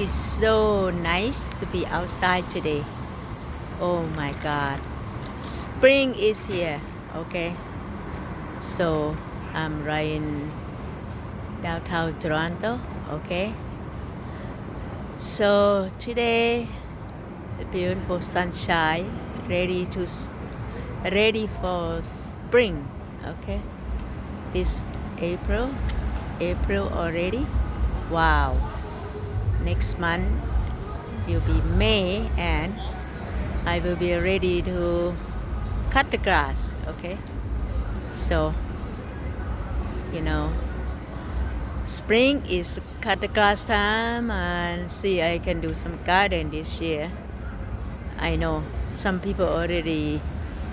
It's so nice to be outside today. Oh my God. Spring is here. Okay. So I'm right in downtown Toronto. Okay. So today, the beautiful sunshine, ready for spring. Okay. This April already. Wow. Next month will be May and I will be ready to cut the grass. Okay. So spring is cut the grass time, and see, I can do some garden this year. I know some people already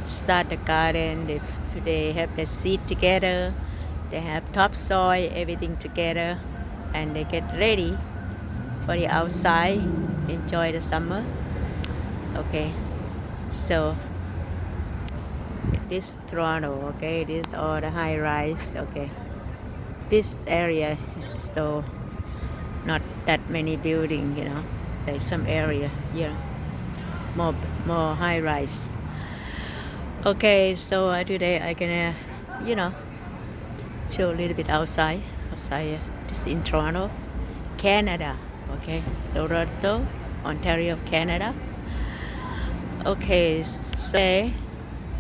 start the garden. They have the seed together, they have topsoil, everything together, and they get ready for the outside, enjoy the summer. Okay, so this Toronto, okay, this all the high rise. Okay, this area still not that many building, there's some area, more high rise. Okay, so today I gonna show a little bit outside this in Toronto, Canada. Okay, Toronto, Ontario, Canada. Okay, so today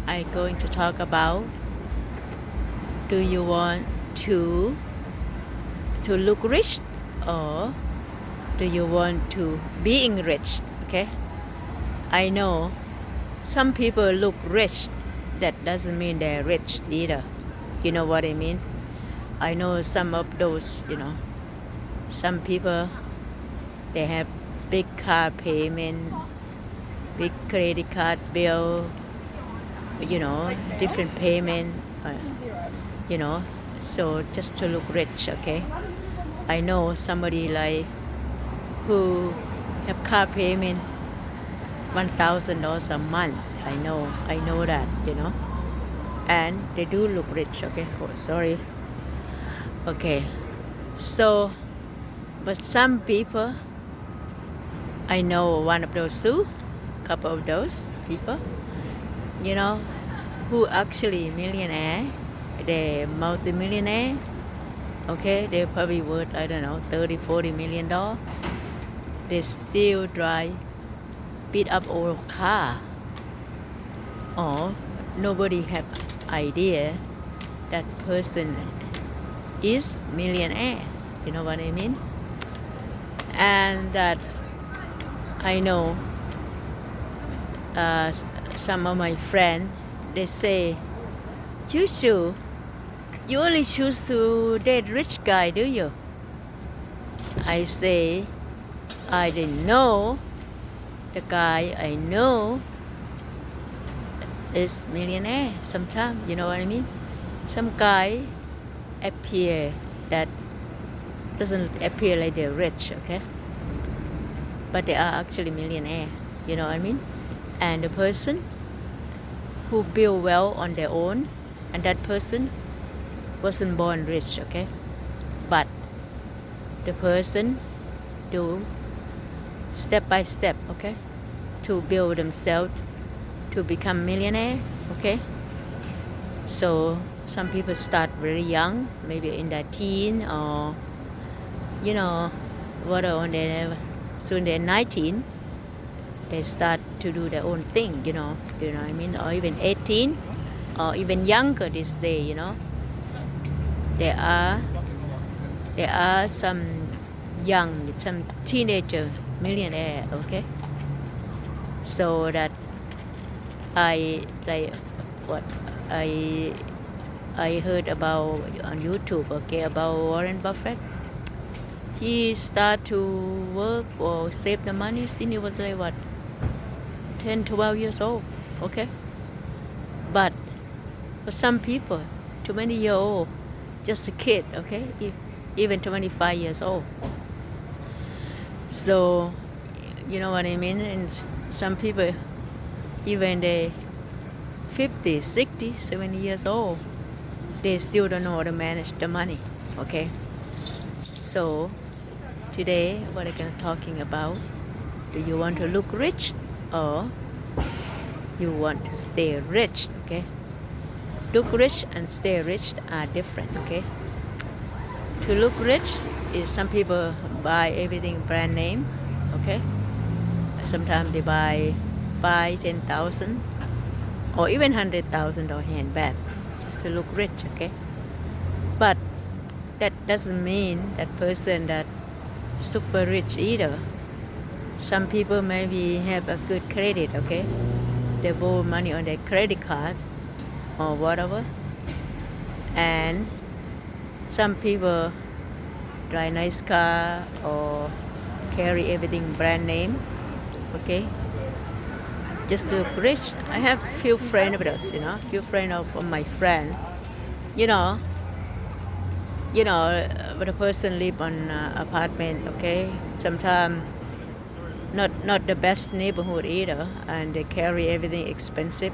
I'm going to talk about, do you want to look rich, or do you want to being rich? Okay, I know some people look rich, that doesn't mean they're rich either. You know what I mean? I know some of those, some people, they have big car payment, big credit card bill, different payment, so just to look rich. Okay, I know somebody like who have car payment $1,000 a month. I know that, and they do look rich. Okay, oh sorry. Okay, so but some people, I know one of those too, couple of those people, who actually millionaire, they multi-millionaire. Okay, they probably worth, I don't know, $30-40 million. They still drive beat up old car, or nobody have idea that person is millionaire. You know what I mean? And that I know some of my friends, they say, Choo, you only choose to date rich guy, do you? I say, I didn't know the guy I know is millionaire sometimes. You know what I mean? Some guy appear that doesn't appear like they're rich. Okay, but they are actually millionaire. You know what I mean? And the person who build well on their own, and that person wasn't born rich. Okay, but the person do step by step, okay, to build themselves to become millionaire. Okay, so some people start very young, maybe in their teen, or on their soon they're 19, they start to do their own thing. You know what I mean? Or even 18, or even younger this day. There are some teenager millionaire. Okay, so that I like what I heard about on YouTube. Okay, about Warren Buffett. He start to work or save the money since he was like what, 10-12 years old. Okay, but for some people 20 years old, just a kid. Okay, even 25 years old. So you know what I mean? And some people, even they 50, 60, 70 years old, they still don't know how to manage the money. Okay, so today what I'm gonna talking about. Do you want to look rich or you want to stay rich? Okay. Look rich and stay rich are different. Okay. To look rich is some people buy everything brand name. Okay. Sometimes they buy 5, 10,000 or even $100,000 handbag just to look rich. Okay. But that doesn't mean that person that super rich either. Some people maybe have a good credit, okay? They borrow money on their credit card or whatever. And some people drive nice car or carry everything brand name, okay? Just look rich. I have few friends of us, few friends of my friend, you know, but a person live on apartment, okay? Sometimes not the best neighborhood either, and they carry everything expensive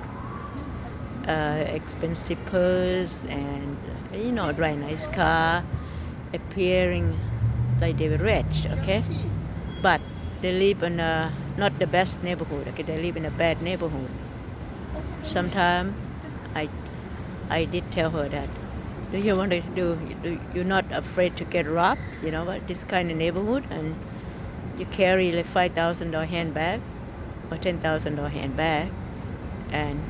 purse and drive nice car, appearing like they were rich, okay? But they live in not the best neighborhood, okay? They live in a bad neighborhood. Sometimes I did tell her that, do you want to you're not afraid to get robbed, this kind of neighborhood, and you carry like $5,000 handbag or $10,000 handbag and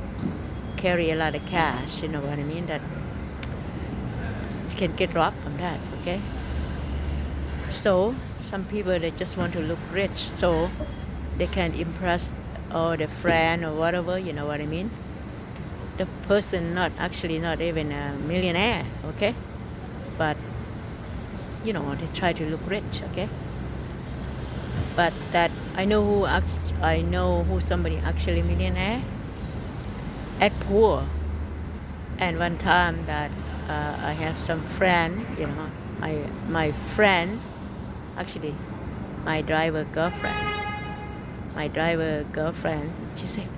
carry a lot of cash, you know what I mean, that you can get robbed from that, okay? So some people, they just want to look rich so they can impress all their friend or whatever, you know what I mean? The person not even a millionaire, okay? But they try to look rich, okay? But that I know who somebody actually millionaire, act poor. And one time that I have some friend, my friend, actually my driver girlfriend, she said,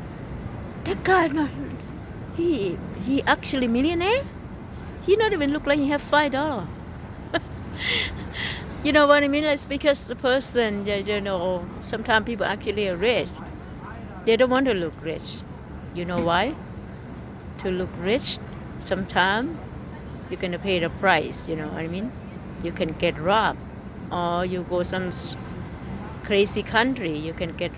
that guy not. He actually millionaire. He not even look like he have $5. You know what I mean? It's because the person, sometimes people actually are rich. They don't want to look rich. You know why? To look rich, sometimes you're gonna pay the price. You know what I mean? You can get robbed, or you go some crazy country, you can get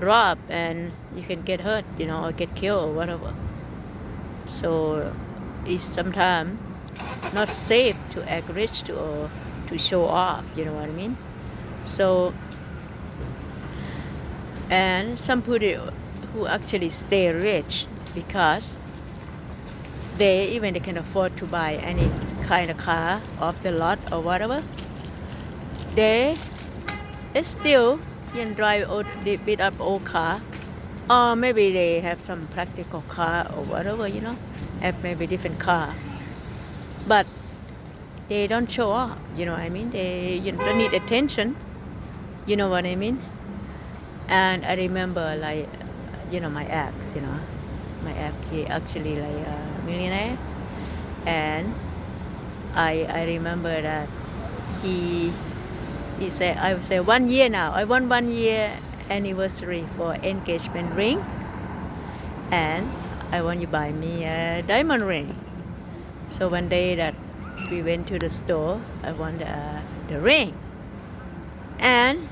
robbed and you can get hurt, or get killed or whatever. So it's sometimes not safe to act rich or to show off, you know what I mean? So, and some people who actually stay rich because they can afford to buy any kind of car off the lot or whatever, they still can drive they beat up old car. Or maybe they have some practical car or whatever, have maybe different car. But they don't show off, you know what I mean? They don't need attention, you know what I mean? And I remember my ex, he actually like a millionaire. And I remember that he said, I would say 1 year now, I want 1 year anniversary for engagement ring, and I want you buy me a diamond ring. So one day that we went to the store, I want the ring, and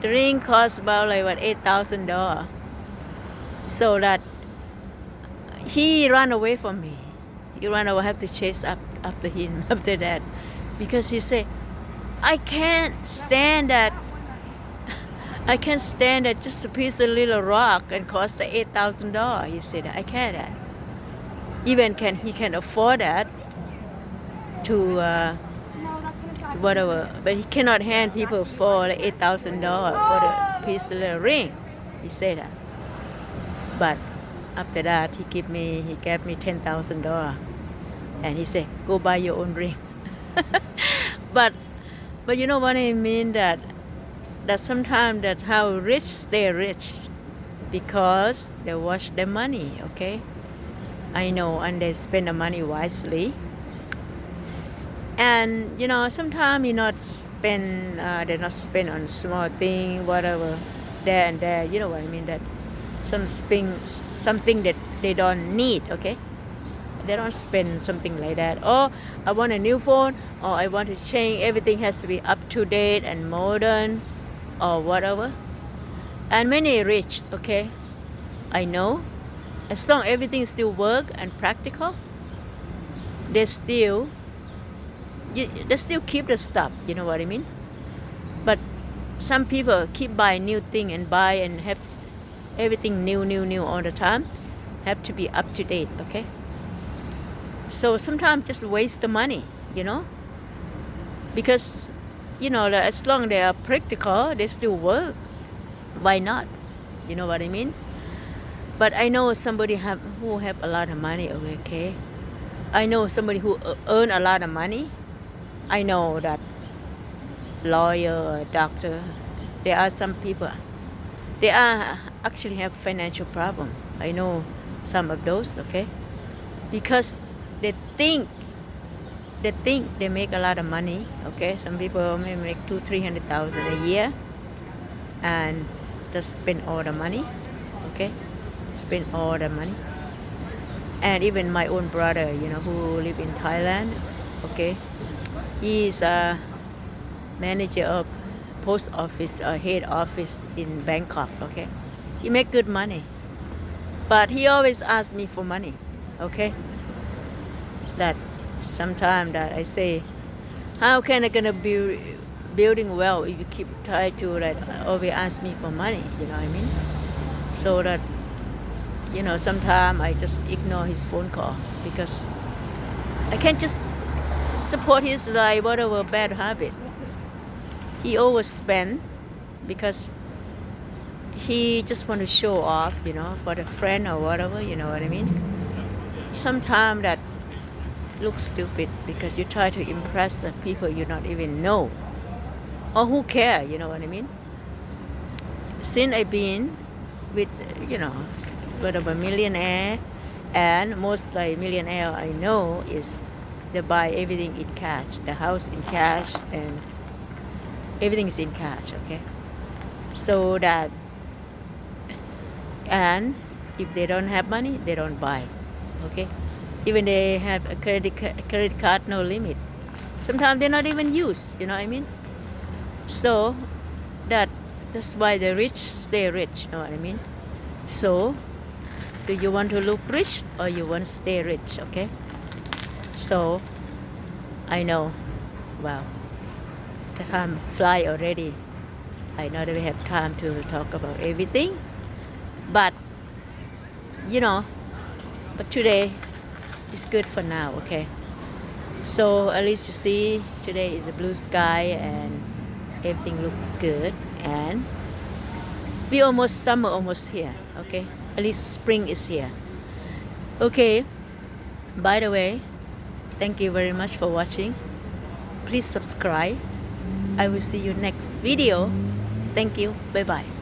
the ring cost about like $8,000. So that he ran away from me. I have to chase after him after that, because he said, I can't stand that. I can't stand that just a piece of little rock and cost $8,000. He said, I can't that. Even he can afford that to whatever, but he cannot hand people for like $8,000 for the piece of little ring. He said that. But after that, he gave me $10,000, and he said, go buy your own ring. But you know what I mean, that sometimes that's how rich stay rich, because they watch their money, okay? I know, and they spend the money wisely. And sometimes they not spend on small thing, whatever, there and there. You know what I mean? That something that they don't need. Okay, they don't spend something like that. Oh, I want a new phone, or I want to change. Everything has to be up to date and modern, or whatever. And many rich. Okay, I know. As long as everything still work and practical, they still keep the stuff. You know what I mean? But some people keep buying new thing and buy and have everything new all the time. Have to be up to date. Okay. So sometimes just waste the money. Because that as long as they are practical, they still work. Why not? You know what I mean? But I know somebody who have a lot of money. Okay. I know somebody who earn a lot of money. I know that lawyer or doctor, there are some people, they are actually have financial problem. I know some of those. Okay, because they think they make a lot of money. Okay, some people may make 200,000-300,000 a year and just spend all the money. Okay, spend all the money. And even my own brother, who live in Thailand. Okay, he's a manager of post office or head office in Bangkok. Okay, he make good money, but he always asks me for money. Okay, that sometimes that I say, how can I gonna be building well if you keep try to always ask me for money? You know what I mean? So that sometimes I just ignore his phone call because I can't just support his whatever bad habit. He overspend because he just want to show off, for the friend or whatever. You know what I mean? Sometimes that looks stupid because you try to impress the people you not even know or who care. You know what I mean? Since I've been with whatever millionaire, and most millionaire I know is they buy everything in cash, the house in cash, and everything is in cash. Okay, so that, and if they don't have money, they don't buy. Okay, even they have a credit card, no limit. Sometimes they're not even used. You know what I mean? So that's why the rich stay rich. You know what I mean? So, do you want to look rich or you want to stay rich? Okay. So, I know. Wow. The time fly already. I know that we have time to talk about everything, but but today is good for now. Okay. So at least you see today is a blue sky and everything look good, and we almost summer almost here. Okay. At least spring is here. Okay. By the way, thank you very much for watching. Please subscribe. I will see you next video. Thank you. Bye bye.